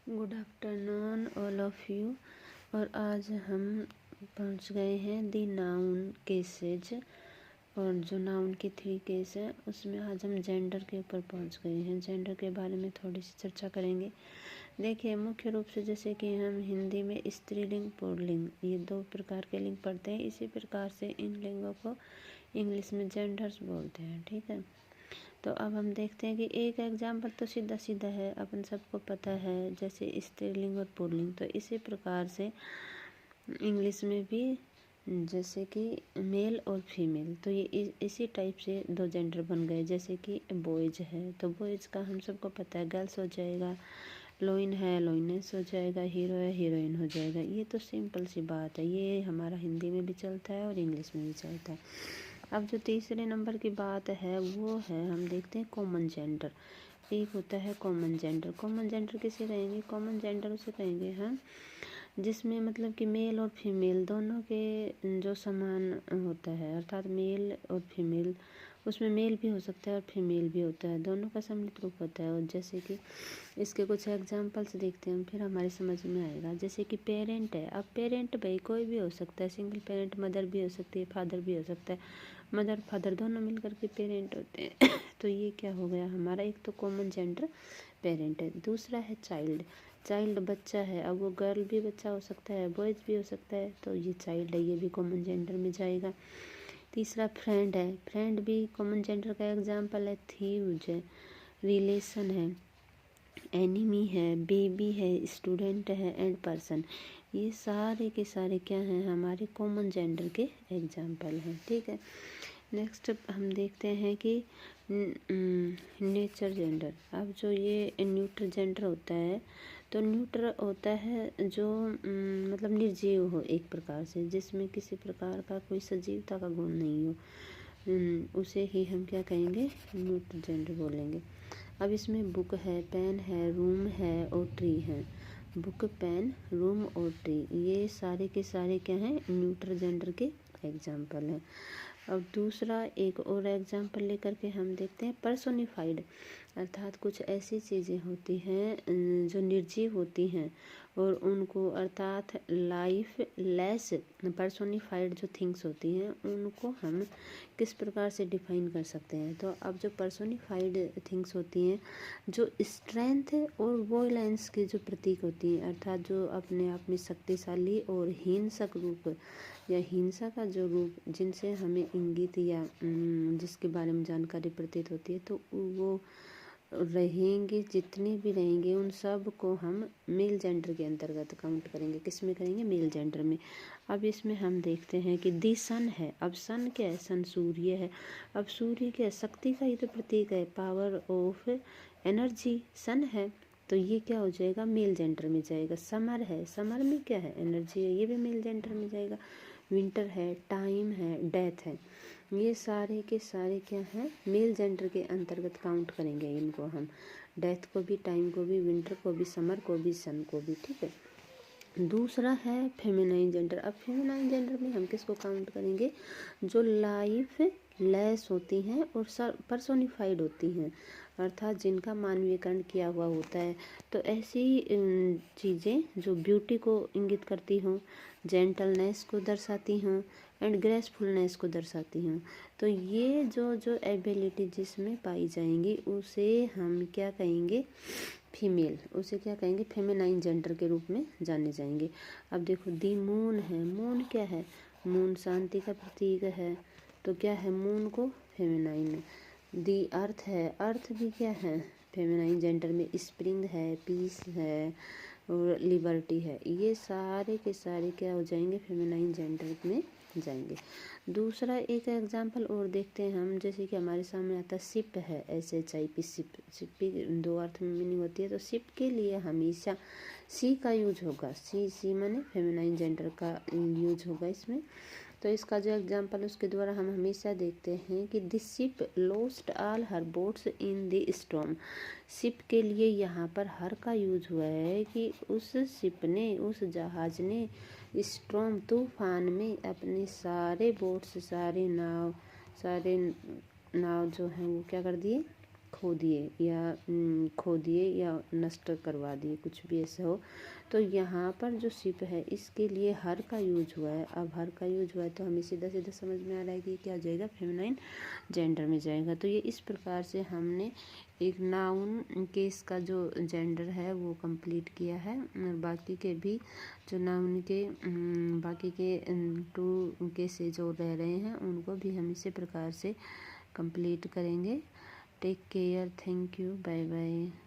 Good afternoon all of you. और आज हम पहुंच गए हैं दी नाउन केसेज, और जो नाउन के 3 केस हैं उसमें आज हम जेंडर के ऊपर पहुंच गए हैं। जेंडर के बारे में थोड़ी सी चर्चा करेंगे। देखिए, मुख्य रूप से जैसे कि हम हिंदी में स्त्रीलिंग पुल्लिंग ये 2 प्रकार के लिंग पढ़ते हैं, इसी प्रकार से इन लिंगों को इंग्लिश में जेंडर्स बोलते हैं। ठीक है, तो अब हम देखते हैं कि एक एग्जाम्पल तो सीधा सीधा है, अपन सबको पता है, जैसे स्त्रीलिंग और पुल्लिंग। तो इसी प्रकार से इंग्लिश में भी जैसे कि मेल और फीमेल, तो ये इसी टाइप से 2 जेंडर बन गए। जैसे कि बॉयज है तो बॉयज का हम सबको पता है गर्ल्स हो जाएगा, लोइन है लोइनेस हो जाएगा, हीरो है हीरोइन हो जाएगा। ये तो सिंपल सी बात है, ये हमारा हिंदी में भी चलता है और इंग्लिश में भी चलता है। अब जो तीसरे नंबर की बात है वो है, हम देखते हैं कॉमन जेंडर। एक होता है कॉमन जेंडर। कॉमन जेंडर किसे कहेंगे? कॉमन जेंडर उसे कहेंगे हम जिसमें मतलब कि मेल और फीमेल दोनों के जो समान होता है, अर्थात मेल और फीमेल, उसमें मेल भी हो सकता है और फीमेल भी होता है, दोनों का सम्मिलित रूप होता है। और जैसे कि इसके कुछ एग्जांपल्स देखते हैं हम, फिर हमारी समझ में आएगा। जैसे कि पेरेंट है। अब पेरेंट भाई कोई भी हो सकता है, सिंगल पेरेंट, मदर भी हो सकती है, फादर भी हो सकता है, मदर फादर दोनों मिलकर के पेरेंट होते हैं। तो ये क्या हो गया हमारा, एक तो कॉमन जेंडर पेरेंट है। दूसरा है चाइल्ड। चाइल्ड बच्चा है, अब वो गर्ल भी बच्चा हो सकता है, बॉयज भी हो सकता है, तो ये चाइल्ड है, ये भी कॉमन जेंडर में जाएगा। तीसरा फ्रेंड है। फ्रेंड भी कॉमन जेंडर का एग्जाम्पल है। थीव्स है, रिलेशन है, एनिमी है, बेबी है, स्टूडेंट है, एंड पर्सन। ये सारे के सारे क्या हैं, हमारे कॉमन जेंडर के एग्जाम्पल हैं। ठीक है, नेक्स्ट हम देखते हैं कि नेचर जेंडर। अब जो ये न्यूट्रल जेंडर होता है, तो न्यूट्रल होता है जो मतलब निर्जीव हो एक प्रकार से, जिसमें किसी प्रकार का कोई सजीवता का गुण नहीं हो, उसे ही हम क्या कहेंगे, न्यूट्रल जेंडर बोलेंगे। अब इसमें बुक है, पेन है, रूम है और ट्री है। बुक, पेन, रूम और ट्री, ये सारे के सारे क्या हैं, न्यूट्रल जेंडर के एग्जाम्पल हैं। अब दूसरा एक और एग्जाम्पल लेकर के हम देखते हैं पर्सोनिफाइड, अर्थात कुछ ऐसी चीज़ें होती हैं जो निर्जीव होती हैं और उनको, अर्थात लाइफ लेस पर्सोनिफाइड जो थिंग्स होती हैं उनको हम किस प्रकार से डिफाइन कर सकते हैं। तो अब जो पर्सोनिफाइड थिंग्स होती हैं जो स्ट्रेंथ और वोलेंस की जो प्रतीक होती हैं, अर्थात जो अपने आप में शक्तिशाली और हिंसक रूप या हिंसा का जो रूप जिनसे हमें इंगित या जिसके बारे में जानकारी प्रतीत होती है, तो वो रहेंगे, जितने भी रहेंगे उन सब को हम मेल जेंडर के अंतर्गत काउंट करेंगे। किस में करेंगे? मेल जेंडर में। अब इसमें हम देखते हैं कि दी सन है। अब सन क्या है? सन सूर्य है। अब सूर्य क्या है? शक्ति का ही तो प्रतीक है, पावर ऑफ एनर्जी सन है, तो ये क्या हो जाएगा, मेल जेंडर में जाएगा। समर है, समर में क्या है, एनर्जी है, ये भी मेल जेंडर में जाएगा। विंटर है, टाइम है, डेथ है, ये सारे के सारे क्या हैं, मेल जेंडर के अंतर्गत काउंट करेंगे इनको हम, डेथ को भी, टाइम को भी, विंटर को भी, समर को भी, सन को भी। ठीक है, दूसरा है फेमिनाइन जेंडर। अब फेमिनाइन जेंडर में हम किसको काउंट करेंगे, जो लाइफ लेस होती हैं और पर्सोनिफाइड होती हैं, अर्थात जिनका मानवीकरण किया हुआ होता है। तो ऐसी चीज़ें जो ब्यूटी को इंगित करती हों, जेंटलनेस को दर्शाती हों एंड ग्रेसफुलनेस को दर्शाती हूँ, तो ये जो जो एबिलिटी जिसमें पाई जाएंगी उसे हम क्या कहेंगे, फीमेल, उसे क्या कहेंगे, फेमिनाइन जेंडर के रूप में जाने जाएंगे। अब देखो, दी मून है। मून क्या है? मून शांति का प्रतीक है, तो क्या है, मून को फेमिनाइन। दी अर्थ है। अर्थ भी क्या है, फेमिनाइन जेंडर में। स्प्रिंग है, पीस है और लिबर्टी है, ये सारे के सारे क्या हो जाएंगे, फेमिनाइन जेंडर में जाएंगे। दूसरा एक एग्जाम्पल और देखते हैं हम, जैसे कि हमारे सामने आता है शिप है, SHIP, शिप। शिप की 2 अर्थ में मीनिंग होती है, तो शिप के लिए हमेशा सी का यूज होगा। सी माने फेमिनाइन जेंडर का यूज होगा इसमें। तो इसका जो एग्जाम्पल उसके द्वारा हम हमेशा देखते हैं कि this ship lost all her boats in the storm. Ship के लिए यहाँ पर हर का यूज हुआ है कि उस शिप ने, उस जहाज ने स्टॉर्म तूफान में अपने सारे बोट्स, सारे नाव जो हैं वो क्या कर दिए, खो दिए या नष्ट करवा दिए, कुछ भी ऐसा हो। तो यहाँ पर जो शिप है इसके लिए हर का यूज हुआ है। अब हर का यूज हुआ है तो हमें सीधा सीधा समझ में आ रहा है कि क्या हो जाएगा, फेमिनाइन जेंडर में जाएगा। तो ये इस प्रकार से हमने एक नाउन केस का जो जेंडर है वो कंप्लीट किया है। और बाकी के भी जो नाउन के बाकी के 2 केसेज जो रह रहे हैं उनको भी हम इसी प्रकार से कंप्लीट करेंगे। Take care, thank you, bye bye.